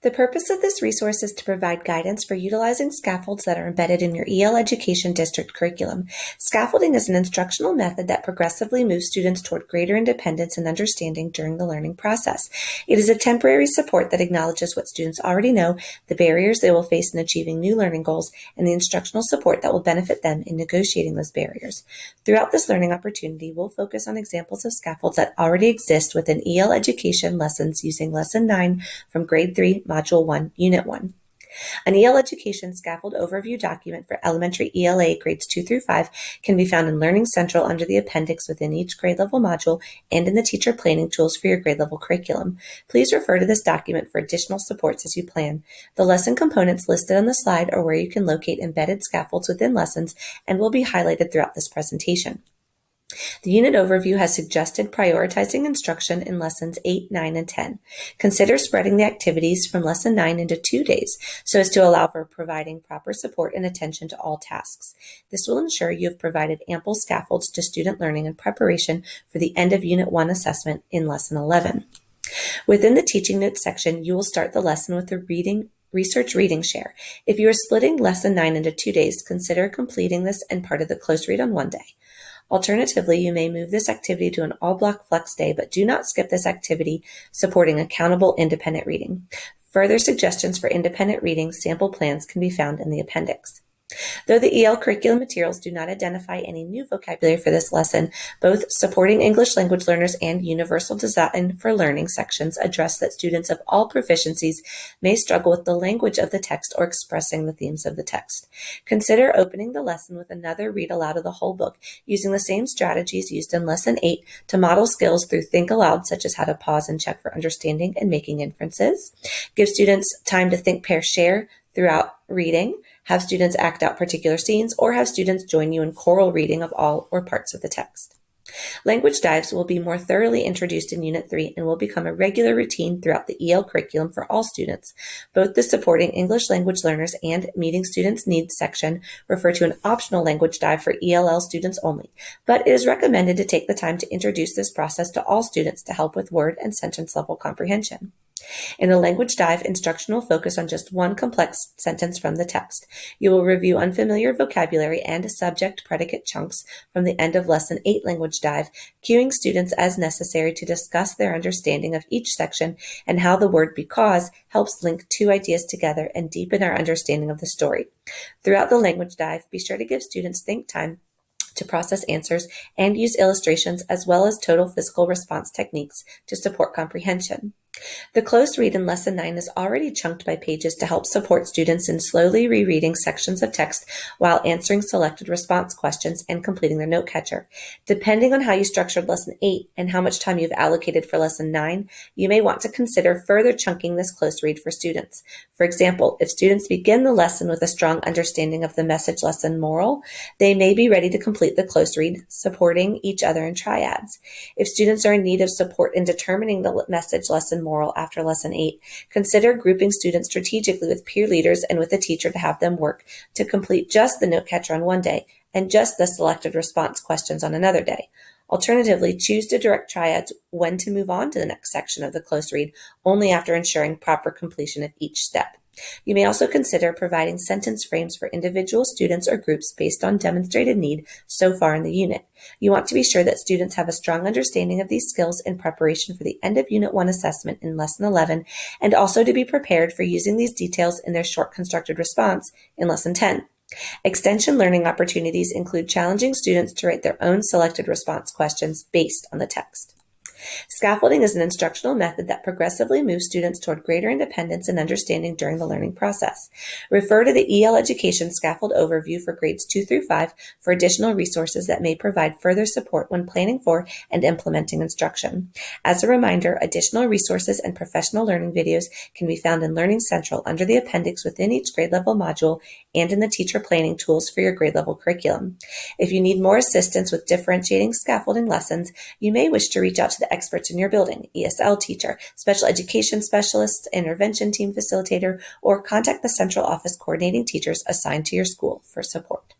The purpose of this resource is to provide guidance for utilizing scaffolds that are embedded in your EL Education District curriculum. Scaffolding is an instructional method that progressively moves students toward greater independence and understanding during the learning process. It is a temporary support that acknowledges what students already know, the barriers they will face in achieving new learning goals, and the instructional support that will benefit them in negotiating those barriers. Throughout this learning opportunity, we'll focus on examples of scaffolds that already exist within EL Education lessons using Lesson 9 from Grade 3, Module 1, Unit 1. An EL Education Scaffold Overview document for elementary ELA grades 2 through 5 can be found in Learning Central under the appendix within each grade level module and in the teacher planning tools for your grade level curriculum. Please refer to this document for additional supports as you plan. The lesson components listed on the slide are where you can locate embedded scaffolds within lessons and will be highlighted throughout this presentation. The unit overview has suggested prioritizing instruction in lessons 8, 9, and 10. Consider spreading the activities from lesson 9 into 2 days so as to allow for providing proper support and attention to all tasks. This will ensure you have provided ample scaffolds to student learning and preparation for the end of Unit 1 assessment in Lesson 11. Within the Teaching Notes section, you will start the lesson with a Research Reading Share. If you are splitting Lesson 9 into 2 days, consider completing this and part of the close read on one day. Alternatively, you may move this activity to an all-block flex day, but do not skip this activity supporting accountable independent reading. Further suggestions for independent reading sample plans can be found in the appendix. Though the EL curriculum materials do not identify any new vocabulary for this lesson, both Supporting English Language Learners and Universal Design for Learning sections address that students of all proficiencies may struggle with the language of the text or expressing the themes of the text. Consider opening the lesson with another read aloud of the whole book, using the same strategies used in Lesson 8 to model skills through Think Aloud, such as how to pause and check for understanding and making inferences. Give students time to think, pair, share throughout reading. Have students act out particular scenes, or have students join you in choral reading of all or parts of the text. Language dives will be more thoroughly introduced in Unit 3 and will become a regular routine throughout the EL curriculum for all students. Both the Supporting English Language Learners and Meeting Students' Needs section refer to an optional language dive for ELL students only, but it is recommended to take the time to introduce this process to all students to help with word and sentence level comprehension. In the language dive, instruction will focus on just one complex sentence from the text. You will review unfamiliar vocabulary and subject-predicate chunks from the end of Lesson 8 language dive, cueing students as necessary to discuss their understanding of each section and how the word because helps link two ideas together and deepen our understanding of the story. Throughout the language dive, be sure to give students think time to process answers and use illustrations as well as total physical response techniques to support comprehension. The close read in Lesson 9 is already chunked by pages to help support students in slowly rereading sections of text while answering selected response questions and completing their note catcher. Depending on how you structured Lesson 8 and how much time you've allocated for Lesson 9, you may want to consider further chunking this close read for students. For example, if students begin the lesson with a strong understanding of the message lesson moral, they may be ready to complete the close read, supporting each other in triads. If students are in need of support in determining the message lesson moral after Lesson 8, consider grouping students strategically with peer leaders and with a teacher to have them work to complete just the note catcher on one day and just the selected response questions on another day. Alternatively, choose to direct triads when to move on to the next section of the close read, only after ensuring proper completion of each step. You may also consider providing sentence frames for individual students or groups based on demonstrated need so far in the unit. You want to be sure that students have a strong understanding of these skills in preparation for the end of Unit 1 assessment in Lesson 11, and also to be prepared for using these details in their short constructed response in Lesson 10. Extension learning opportunities include challenging students to write their own selected response questions based on the text. Scaffolding is an instructional method that progressively moves students toward greater independence and understanding during the learning process. Refer to the EL Education Scaffold Overview for grades 2 through 5 for additional resources that may provide further support when planning for and implementing instruction. As a reminder, additional resources and professional learning videos can be found in Learning Central under the appendix within each grade level module and in the teacher planning tools for your grade level curriculum. If you need more assistance with differentiating scaffolding lessons, you may wish to reach out to the experts in your building, ESL teacher, special education specialist, intervention team facilitator, or contact the central office coordinating teachers assigned to your school for support.